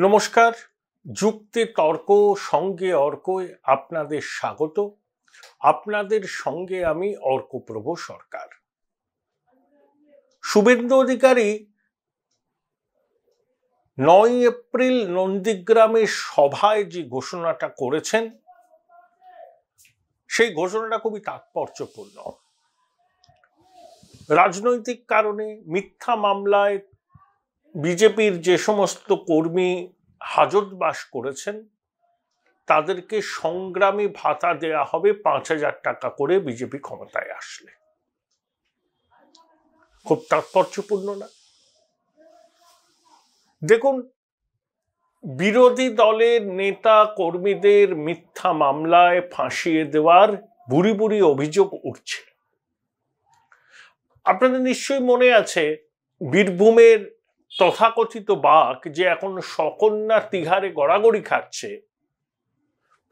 নমস্কার, যুক্তি তর্ক সঙ্গে অর্কয় আপনাদের স্বাগত। আপনাদের সঙ্গে আমি অর্কপ্রভ সরকার। শুভেন্দু অধিকারী ৯ এপ্রিল নন্দীগ্রামের সভায় যে ঘোষণাটা করেছেন সেই ঘোষণাটা খুবই তাৎপর্যপূর্ণ। রাজনৈতিক কারণে মিথ্যা মামলায় বিজেপির যে সমস্ত কর্মী হাজতবাস করেছেন তাদেরকে সংগ্রামী ভাতা দেয়া হবে ৫,০০০ টাকা করে বিজেপি ক্ষমতায় আসলে। খুব তাৎপর্যপূর্ণ না? দেখুন, বিরোধী দলের নেতা কর্মীদের মিথ্যা মামলায় ফাঁসিয়ে দেওয়ার বুড়ি বুড়ি অভিযোগ উঠছে। আপনাদের নিশ্চয়ই মনে আছে বীরভূমের তথাকথিত বাঘ যে এখন সকন্যা তিহারে গড়াগড়ি খাচ্ছে,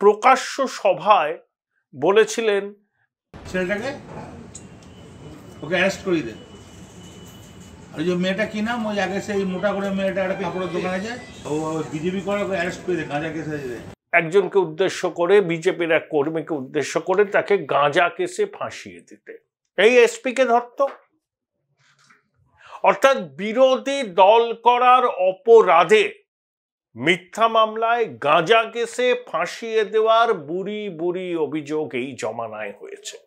প্রকাশ্য সভায় বলেছিলেন ছেলেটাকে ওকে অ্যারেস্ট করিয়ে দেন। আর যে মেয়েটা কি নাম, ওই আগে সেই মোটা করে মেয়েটা একটা কাপড়ের দোকানে যায়, ও বিজেপি করে ওকে অ্যারেস্ট করে দেয় গাঁজা কেসে। একজনকে উদ্দেশ্য করে, বিজেপির এক কর্মীকে উদ্দেশ্য করে তাকে গাঁজা কেসে ফাঁসিয়ে দিতে এই এসপি কে ধরত। অর্থাৎ বিরোধী দল করার অপরাধে মিথ্যা মামলায় গাঁজা কেসে ফাঁসিয়ে দেওয়ার বুড়ি বুড়ি অভিযোগ এই জমানায় হয়েছে।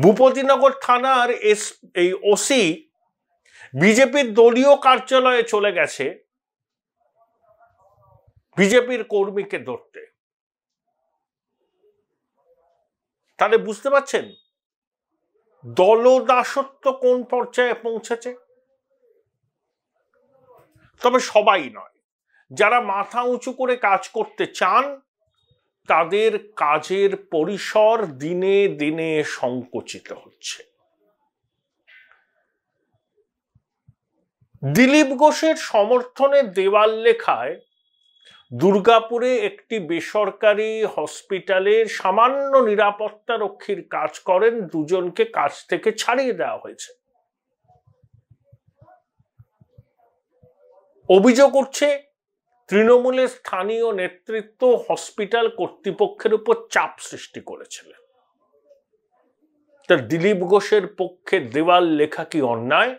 ভূপতিনগর থানার এই ওসি বিজেপির দলীয় কার্যালয়ে চলে গেছে বিজেপির কর্মীকে ধরতে। তাহলে বুঝতে পারছেন দলদাসত্ব কোন পর্যায়ে পৌঁছেছে। তবে সবাই নয়, যারা মাথা উঁচু করে কাজ করতে চান তাদের কাজের পরিসর দিনে দিনে সংকুচিত হচ্ছে। দিলীপ ঘোষের সমর্থনে দেওয়াল লেখায় দুর্গাপুরে একটি বেসরকারি হসপিটালের সামান্য নিরাপত্তা রক্ষীর কাজ করেন দুজনকে কাজ থেকে ছাড়িয়ে দেওয়া হয়েছে। অভিযোগ উঠছে তৃণমূলের স্থানীয় নেতৃত্ব হসপিটাল কর্তৃপক্ষের উপর চাপ সৃষ্টি করেছিলেন। তার দিলীপ ঘোষের পক্ষে দেওয়াল লেখা কি অন্যায়?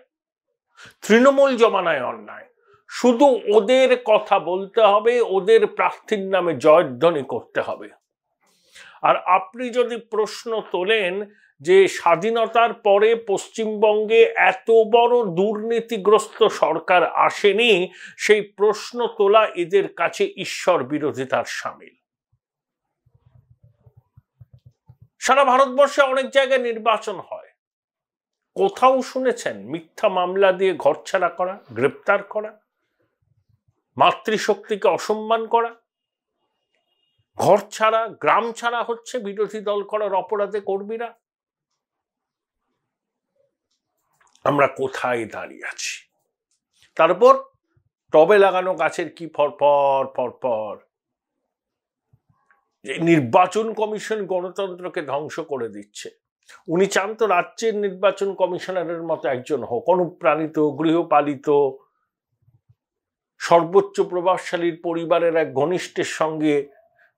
তৃণমূল জমানায় অন্যায়। শুধু ওদের কথা বলতে হবে, ওদের প্রার্থীর নামে জয়ধ্বনি করতে হবে। আর আপনি যদি প্রশ্ন তোলেন যে স্বাধীনতার পরে পশ্চিমবঙ্গে এত বড় দুর্নীতিগ্রস্ত সরকার আসেনি, সেই প্রশ্ন তোলা এদের কাছে ঈশ্বর বিরোধিতার শামিল। সারা ভারতবর্ষে অনেক জায়গায় নির্বাচন হয়, কোথাও শুনেছেন মিথ্যা মামলা দিয়ে ঘরছাড়া করা, গ্রেপ্তার করা, মাতৃশক্তিকে অসম্মান করা, ঘর ছাড়া, গ্রাম ছাড়া হচ্ছে বিরোধী দল করার অপরাধে কর্মীরা? আমরা কোথায় দাঁড়িয়ে আছি? তারপর টবে লাগানো গাছের কি ফরফর ফরফর। নির্বাচন কমিশন গণতন্ত্রকে ধ্বংস করে দিচ্ছে। উনি চান তো রাজ্যের নির্বাচন কমিশনারের মতো একজন হোক, অনুপ্রাণিত, গৃহপালিত, সর্বোচ্চ প্রভাবশালীর পরিবারের এক ঘনিষ্ঠের সঙ্গে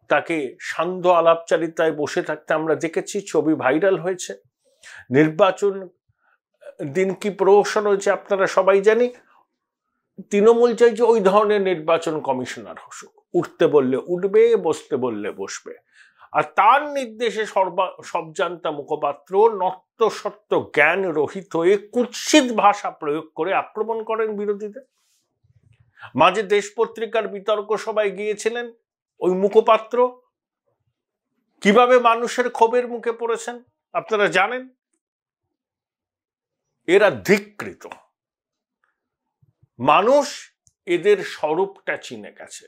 তাকে সান্ধ্য আলাপচারিতায় বসে থাকতে আমরা দেখেছি, ছবি ভাইরাল হয়েছে। নির্বাচন দিন কি প্রহসন হয়েছে আপনারা সবাই জানি। তৃণমূল চাই যে ওই ধরনের নির্বাচন কমিশনার হসুক, উঠতে বললে উঠবে, বসতে বললে বসবে। আর তার নির্দেশে সবজান্তা মুখপাত্র নত্যসত্য জ্ঞান রহিত হয়ে কুৎসিত ভাষা প্রয়োগ করে আক্রমণ করেন বিরোধীদের। মাঝে দেশ পত্রিকার বিতর্ক সভায় গিয়েছিলেন ওই মুখপাত্র, কিভাবে মানুষের ক্ষোভের মুখে পড়েছেন আপনারা জানেন। এরা ধিক্কৃত। মানুষ এদের স্বরূপটা চিনে গেছে।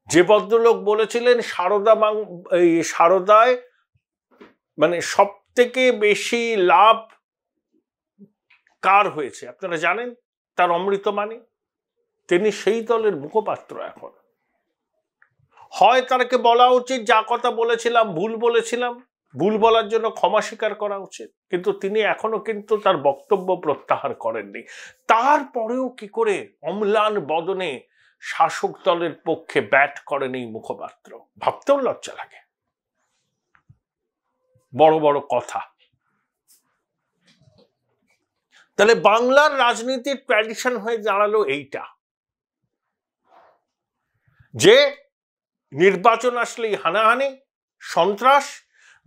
যে ভদ্রলোক বলেছিলেন সারদায় মানে সব থেকে বেশি লাভ কার হয়েছে আপনারা জানেন, তার অমৃতমানী। তিনি সেই দলের মুখপাত্র এখন। হয় তাকে বলা উচিত যা কথা বলেছিলাম ভুল বলেছিলাম, ভুল বলার জন্য ক্ষমা স্বীকার করা উচিত, কিন্তু তিনি এখনো কিন্তু তার বক্তব্য প্রত্যাহার করেননি। তারপরেও কি করে অম্লান বদনে শাসক দলের পক্ষে ব্যাট করেন এই মুখপাত্র, ভাবতেও লজ্জা লাগে। বড় বড় কথা। তাহলে বাংলার রাজনীতির ট্র্যাডিশন হয়ে দাঁড়ালো এইটা, যে নির্বাচন আসলেই হানাহানি, সন্ত্রাস,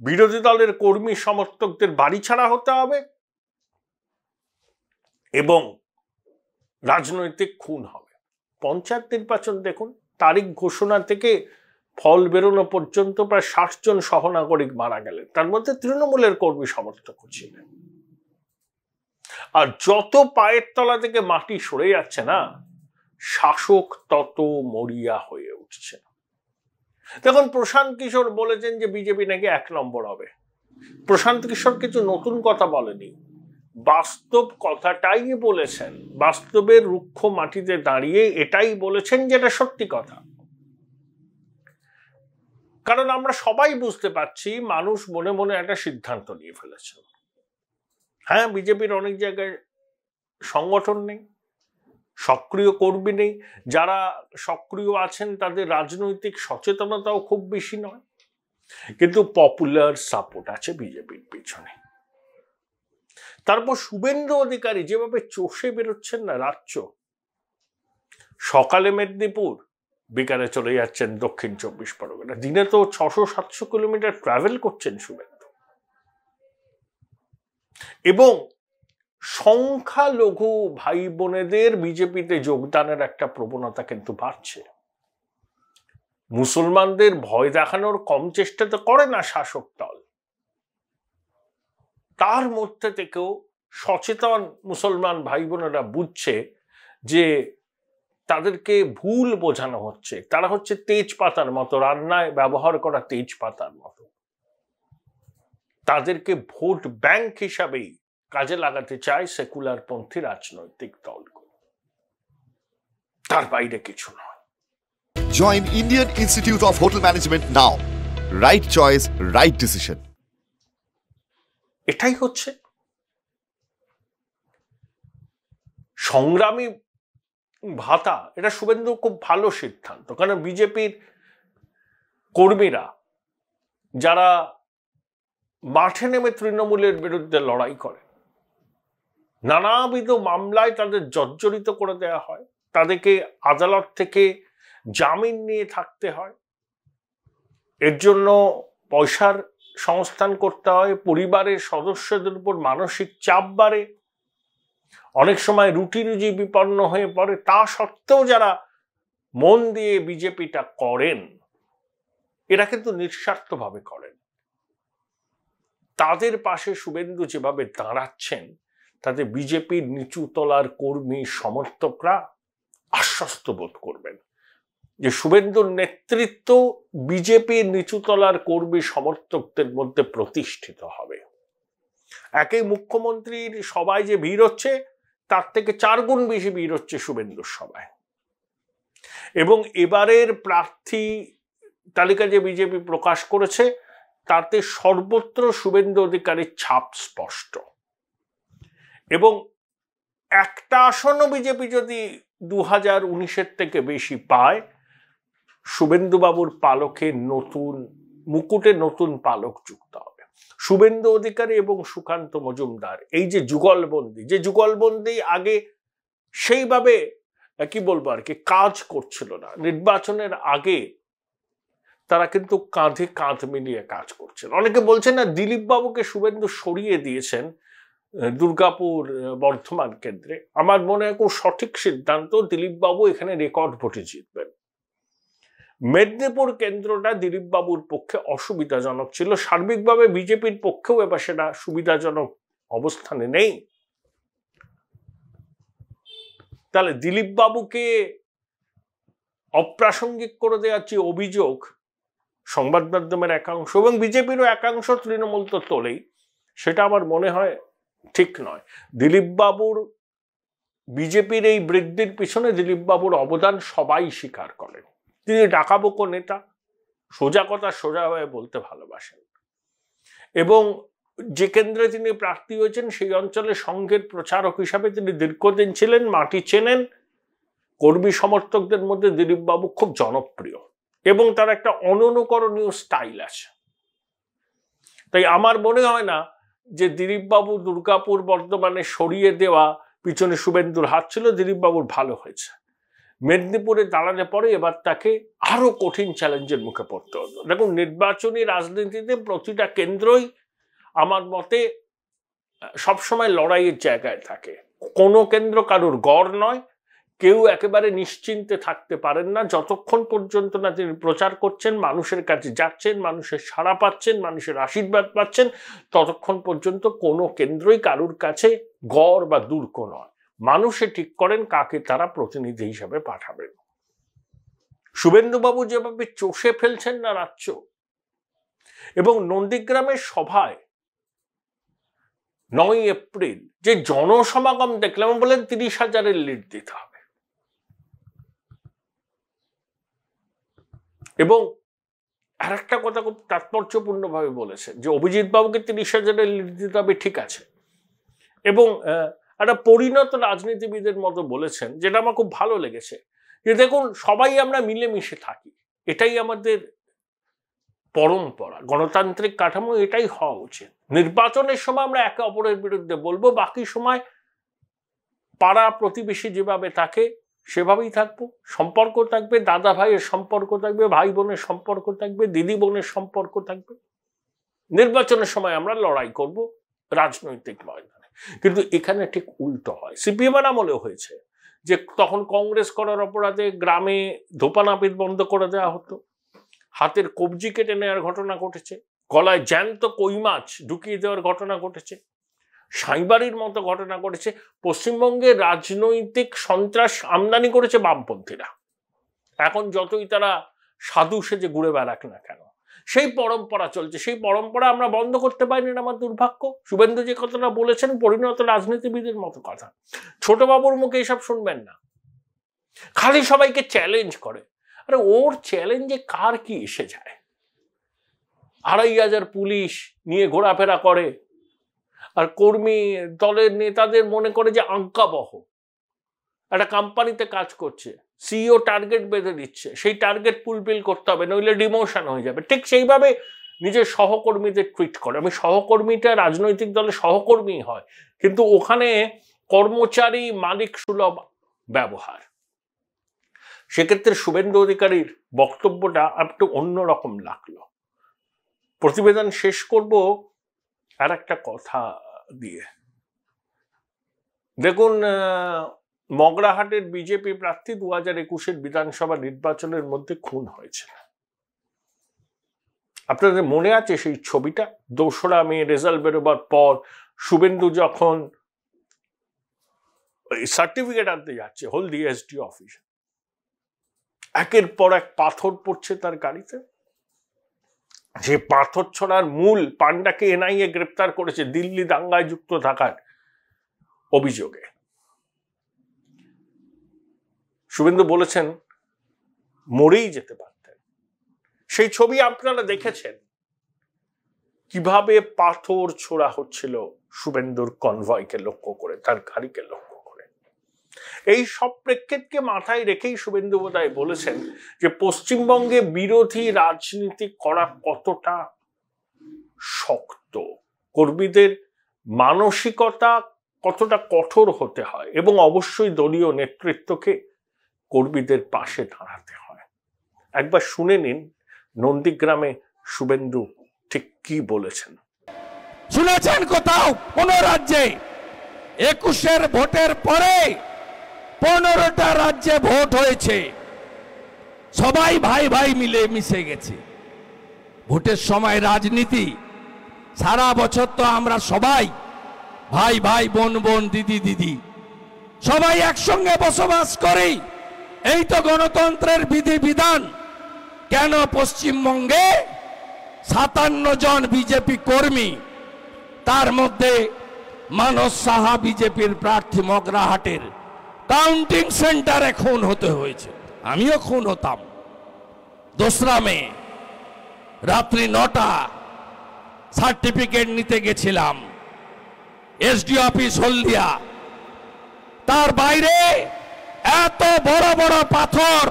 বিরোধী দলের কর্মী সমর্থকদের বাড়ি ছাড়া হতে হবে এবং রাজনৈতিক খুন হবে। পঞ্চায়েত নির্বাচন দেখুন, তারিখ ঘোষণা থেকে ফল বেরোনো পর্যন্ত প্রায় 60 জন সহনাগরিক মারা গেলেন, তার মধ্যে তৃণমূলের কর্মী সমর্থক ছিলেন। আর যত পায়ের তলা থেকে মাটি সরে যাচ্ছে না, শাসক তত মরিয়া হয়ে উঠছে। দেখুন, প্রশান্ত কিশোর বলেছেন যে বিজেপি নাকি 1 নম্বর হবে। প্রশান্ত কিশোর কিছু নতুন কথা বলেনি, বাস্তব কথাটাই বলেছেন। বাস্তবের রুক্ষ মাটিতে দাঁড়িয়ে এটাই বলেছেন, যেটা সত্যি কথা। কারণ আমরা সবাই বুঝতে পারছি মানুষ মনে মনে একটা সিদ্ধান্ত নিয়ে ফেলেছে। হ্যাঁ, বিজেপির অনেক জায়গায় সংগঠন নেই, সক্রিয় কর্মী নেই, যারা সক্রিয় আছেন তাদের রাজনৈতিক সচেতনতাও খুব বেশি নয়, কিন্তু পপুলার সাপোর্ট আছে বিজেপির পিছনে। তারপর শুভেন্দু অধিকারী যেভাবে চষে বেরোচ্ছেন না রাজ্য, সকালে মেদিনীপুর, বিকালে চলে যাচ্ছেন দক্ষিণ 24 পরগনা, দিনে তো 600-700 কিলোমিটার ট্রাভেল করছেন শুভেন্দু। এবং সংখ্যালঘু ভাই বোনেদের বিজেপিতে যোগদানের একটা প্রবণতা কিন্তু বাড়ছে। মুসলমানদের ভয় দেখানোর কম চেষ্টা তো করে না শাসক দল, তার মধ্যে থেকেও সচেতন মুসলমান ভাই বোনেরা বুঝছে যে তাদেরকে ভুল বোঝানো হচ্ছে, তারা হচ্ছে তেজপাতার মতো, রান্নায় ব্যবহার করা তেজপাতার মতো। তাদেরকে ভোট ব্যাংক হিসাবেই কাজে লাগাতে চায় সেকুলার পন্থী রাজনৈতিক দলগুলো, তার বাইরে কিছু নয়। Join Indian Institute of Hotel Management now. Right choice, right decision. এটাই হচ্ছে সংগ্রামী ভাতা। এটা শুভেন্দু খুব ভালো সিদ্ধান্ত, কারণ বিজেপির কর্মীরা যারা মাঠে নেমে তৃণমূলের বিরুদ্ধে লড়াই করে, নানাবিধ মামলায় তাদের জর্জরিত করে দেওয়া হয়, তাদেরকে আদালত থেকে জামিন নিয়ে থাকতে হয়, এর জন্য পয়সার সংস্থান করতে হয়, পরিবারের সদস্যদের উপর মানসিক চাপ বাড়ে, অনেক সময় রুটি রুজি বিপন্ন হয়ে পড়ে। তা সত্ত্বেও যারা মন দিয়ে বিজেপিটা করেন, এরা কিন্তু নিঃস্বার্থভাবে করেন। তাদের পাশে শুভেন্দু যেভাবে দাঁড়াচ্ছেন, তাতে বিজেপির নিচু তলার কর্মী সমর্থকরা আশ্বস্ত বোধ করবেন যে শুভেন্দুর নেতৃত্ব বিজেপির নিচু তলার কর্মী সমর্থকদের মধ্যে প্রতিষ্ঠিত হবে। একই মুখ্যমন্ত্রীর সবাই যে ভিড় হচ্ছে, তার থেকে 4 গুণ বেশি ভিড় হচ্ছে শুভেন্দুর সভায়। এবং এবারের প্রার্থী তালিকা যে বিজেপি প্রকাশ করেছে, তাতে সর্বত্র শুভেন্দু অধিকারীর ছাপ স্পষ্ট। এবং একটা আসনও বিজেপি যদি 2019-এর থেকে বেশি পায়, শুভেন্দু বাবুর পালকে নতুন মুকুটে নতুন পালক যুক্ত হবে। শুভেন্দু অধিকারী এবং সুকান্ত মজুমদার এই যে যুগলবন্দি আগে সেইভাবে কি বলবো আর কি কাজ করছিল না, নির্বাচনের আগে তারা কিন্তু কাঁধে কাঁধ মিলিয়ে কাজ করছেন। অনেকে বলছেন না, দিলীপ বাবুকে শুভেন্দু সরিয়ে দিয়েছেন দুর্গাপুর বর্ধমান কেন্দ্রে। আমার মনে হয় খুব সঠিক সিদ্ধান্ত। দিলীপ বাবু এখানে রেকর্ড ভোটে জিতবেন। মেদিনীপুর কেন্দ্রটা দিলীপ বাবুর পক্ষে অসুবিধাজনক ছিল, সার্বিকভাবে বিজেপির পক্ষেও এবার সেটা সুবিধাজনক অবস্থানে নেই। তাহলে দিলীপ বাবুকে অপ্রাসঙ্গিক করে দেওয়ার যে অভিযোগ সংবাদ মাধ্যমের একাংশ এবং বিজেপিরও একাংশ, তৃণমূল তো তোলেই, সেটা আমার মনে হয় ঠিক নয়। দিলীপ বাবুর বিজেপির এই বৃদ্ধির পিছনে দিলীপ বাবুর অবদান সবাই স্বীকার করেন। তিনি ডাকাবোকো নেতা, সোজা কথা সোজা হয়ে বলতে ভালোবাসেন। এবং যে কেন্দ্রে তিনি প্রার্থী হয়েছেন সেই অঞ্চলে সংঘের প্রচারক হিসাবে তিনি দীর্ঘদিন ছিলেন, মাটি চেনেন। কর্মী সমর্থকদের মধ্যে দিলীপবাবু খুব জনপ্রিয় এবং তার একটা অননুকরণীয় স্টাইল আছে। তাই আমার মনে হয় না যে দিলীপবাবু দুর্গাপুর বর্ধমানে সরিয়ে দেওয়া পিছনে শুভেন্দুর হাত ছিল। দিলীপবাবুর ভালো হয়েছে। মেদিনীপুরে দাঁড়ালে পরে এবার তাকে আরো কঠিন চ্যালেঞ্জের মুখে পড়তে হতো। দেখুন, নির্বাচনী রাজনীতিতে প্রতিটা কেন্দ্রই আমার মতে সবসময় লড়াইয়ের জায়গায় থাকে। কোনো কেন্দ্র কারোর গড় নয়। কেউ একেবারে নিশ্চিন্তে থাকতে পারেন না যতক্ষণ পর্যন্ত না তিনি প্রচার করছেন, মানুষের কাছে যাচ্ছেন, মানুষের সাড়া পাচ্ছেন, মানুষের আশীর্বাদ পাচ্ছেন, ততক্ষণ পর্যন্ত কোনো কেন্দ্রই কারোর কাছে গড় বা দুর্গ নয়। মানুষে ঠিক করেন কাকে তারা প্রতিনিধি হিসাবে পাঠাবেন। শুভেন্দুবাবু যেভাবে চষে ফেলছেন না রাজ্য, এবং নন্দীগ্রামের সভায় 9 এপ্রিল যে জনসমাগম দেখলাম, বলেন 30,000-এর লিড দিতে হবে। এবং আর একটা কথা খুব তাৎপর্যপূর্ণ ভাবে বলেছেন যে অভিজিৎ বাবুকে 30,000-এর লিড দিতে হবে, ঠিক আছে। এবং একটা পরিণত রাজনীতিবিদের মতো বলেছেন, যেটা আমার খুব ভালো লেগেছে, যে দেখুন সবাই আমরা মিলেমিশে থাকি, এটাই আমাদের পরম্পরা, গণতান্ত্রিক কাঠামো, এটাই হওয়া উচিত। নির্বাচনের সময় আমরা একে অপরের বিরুদ্ধে বলবো, বাকি সময় পাড়া প্রতিবেশী যেভাবে থাকে সেভাবেই থাকবো। সম্পর্ক থাকবে, দাদা ভাইয়ের সম্পর্ক থাকবে, ভাই বোনের সম্পর্ক থাকবে, দিদি বোনের সম্পর্ক থাকবে। নির্বাচনের সময় আমরা লড়াই করব রাজনৈতিক ময়দানে। কিন্তু এখানে ঠিক উল্টো হয়। সিপিএম আমলেও হয়েছে যে তখন কংগ্রেস করার অপরাধে গ্রামে ধোপানাপিত বন্ধ করে দেওয়া হতো, হাতের কবজি কেটে নেওয়ার ঘটনা ঘটেছে, গলায় জ্যান্ত কই মাছ ঢুকিয়ে দেওয়ার ঘটনা ঘটেছে, সাইবারির মতো ঘটনা ঘটেছে। পশ্চিমবঙ্গে রাজনৈতিক সন্ত্রাস আমদানি করেছে বামপন্থীরা। এখন যতই তারা সাধু সেজে ঘুরে বেড়াক না কেন, সেই পরম্পরা চলছে। সেই পরম্পরা আমরা বন্ধ করতে পারিনি, আমার দুর্ভাগ্য। শুভেন্দু যে কথাটা বলেছেন পরিণত রাজনীতিবিদের মতো কথা। ছোটবাবুর মুখে এসব শুনবেন না, খালি সবাইকে চ্যালেঞ্জ করে। আরে ওর চ্যালেঞ্জে কার কি এসে যায়? 2,500 পুলিশ নিয়ে ঘোরাফেরা করে, আর কর্মী দলের নেতাদের মনে করে যে আঙ্কাবহ একটা কোম্পানিতে কাজ করছে, সিইও টার্গেট বেঁধে দিচ্ছে, সেই টার্গেট ফুলফিল করতে হবে, নইলে ডিমোশন হয়ে যাবে। ঠিক সেইভাবে নিজের সহকর্মীদের ট্রিট করে। আমি সহকর্মীটা রাজনৈতিক দলে সহকর্মী হয়, কিন্তু ওখানে কর্মচারী মালিক সুলভ ব্যবহার। সেক্ষেত্রে শুভেন্দু অধিকারীর বক্তব্যটা একটু অন্যরকম লাগলো। প্রতিবেদন শেষ করব আর একটা কথা দিয়ে। দেখুন, মগরাহাটের বিজেপি প্রার্থী 2021-এর বিধানসভা নির্বাচনের মধ্যে খুন হয়েছে। আপনাদের মনে আছে সেই ছবিটা? 2রা মে রেজাল্ট বেরোবার পর শুভেন্দু যখন সার্টিফিকেট আনতে যাচ্ছে হলদি এসডি অফিস, একের পর এক পাথর পড়ছে তার গাড়িতে। যে পাথর ছোড়ার মূল পান্ডাকে এনআইএ গ্রেপ্তার করেছে দিল্লি দাঙ্গায় যুক্ত থাকার অভিযোগে। শুভেন্দু বলেছেন মরেই যেতে পারতেন। সেই ছবি আপনারা দেখেছেন, কিভাবে পাথর ছোড়া হচ্ছিল শুভেন্দুর কনভয়কে লক্ষ্য করে, তার গাড়িকে লক্ষ্য করে। এই সব প্রেক্ষিতকে মাথায় রেখেই শুভেন্দু বোধহয় বলেছেন যে পশ্চিমবঙ্গে বিরোধী রাজনীতি করা কতটা শক্ত, কর্মীদের মানসিকতা কতটা কঠোর হতে হয়, এবং অবশ্যই দলীয় নেতৃত্বকে কর্মীদের পাশে দাঁড়াতে হয়। একবার শুনে নিন নন্দীগ্রামে শুভেন্দু ঠিক কি বলেছেন। শুনেছেন কোথাও কোন রাজ্যে 21-এর ভোটের পরে 15টা রাজ্যে ভোট হয়েছে, সবাই ভাই ভাই মিলে মিশে গেছে? ভোটের সময় রাজনীতি, সারা বছর তো আমরা সবাই ভাই ভাই, বোন বোন, দিদি দিদি, সবাই একসঙ্গে বসবাস করি। এই তো গণতন্ত্রের বিধি বিধান। কেন পশ্চিমবঙ্গে 57 জন বিজেপি কর্মী, তার মধ্যে মানস সাহা বিজেপির প্রার্থী মগরাহাটের কাউন্টিং সেন্টারে খুন হতে হয়েছে? আমিও খুন হতাম। 2রা মে রাত্রি 9টা সার্টিফিকেট নিতে গেছিলাম এসডি অফিস হলদিয়া। তার বাইরে এত বড় বড় পাথর,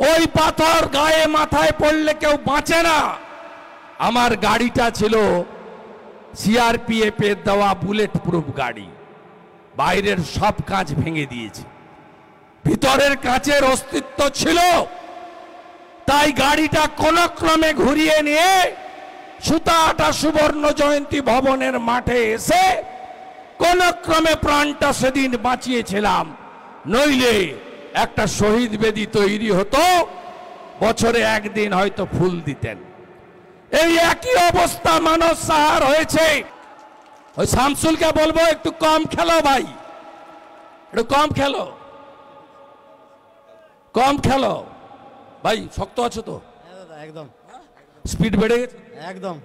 ওই পাথর গায়ে মাথায় পড়লে কেউ বাঁচে না। আমার গাড়িটা ছিল সিআরপিএফ এর দেওয়া বুলেট প্রুফ গাড়ি, বাইরের সব কাঁচ ভেঙে দিয়েছে, ভিতরের কাঁচের অস্তিত্ব ছিল। তাই গাড়িটা কোন ক্রমে ঘুরিয়ে নিয়ে সুতাহাটা সুবর্ণ জয়ন্তী ভবনের মাঠে এসে কোন ক্রমে প্রাণটা সেদিন বাঁচিয়েছিলাম, নইলে একটা শহীদ বেদি তৈরি হতো, বছরে একদিন হয়তো ফুল দিতেন। এই একই অবস্থা মানস সাহার হয়েছে। ওই শামসুলকে বলবো একটু কম খেলো ভাই, একটু কম খেলো, কম খেলো ভাই। শক্ত আছো তো? একদম স্পিড বেড়ে গেছে একদম।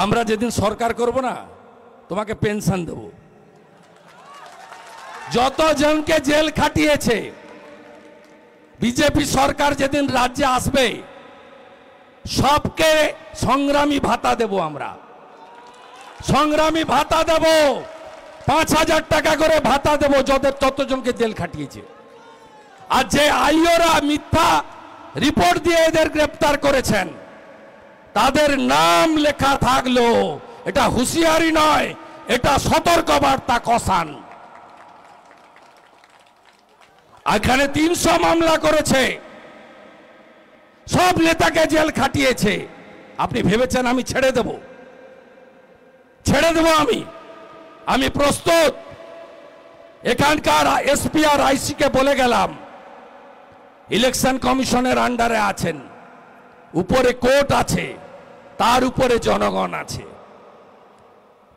আমরা যেদিন সরকার করব না, তোমাকে পেনশন দেব। যতজনকে জেল খাটিয়েছে বিজেপি সরকার যেদিন রাজ্যে আসবে, সবকে সংগ্রামী ভাতা দেব। আমরা সংগ্রামী ভাতা দেব, 5,000 টাকা করে ভাতা দেব যাদের ততজনকে জেল খাটিয়েছে। আর যে আইওরা মিথ্যা রিপোর্ট দিয়ে এদের গ্রেপ্তার করেছেন, তাদের নাম লেখা থাকলো এটা হুঁশিয়ারি নয়, এটা সতর্কবার্তা কসান। এখানে 300 মামলা করেছে, সব নেতাকে জেল খাটিয়েছে। আপনি ভেবেছেন আমি ছেড়ে দেব? ছেড়ে দেব আমি প্রস্তুত। এখানকার এসপি আর আইসি কে বলে গেলাম, ইলেকশন কমিশনের আন্ডারে আছেন, উপরে কোর্ট আছে, তার উপরে জনগণ আছে।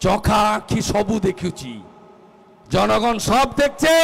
চোখা আঁখি সবু দেখুছি, জনগণ সব দেখছে।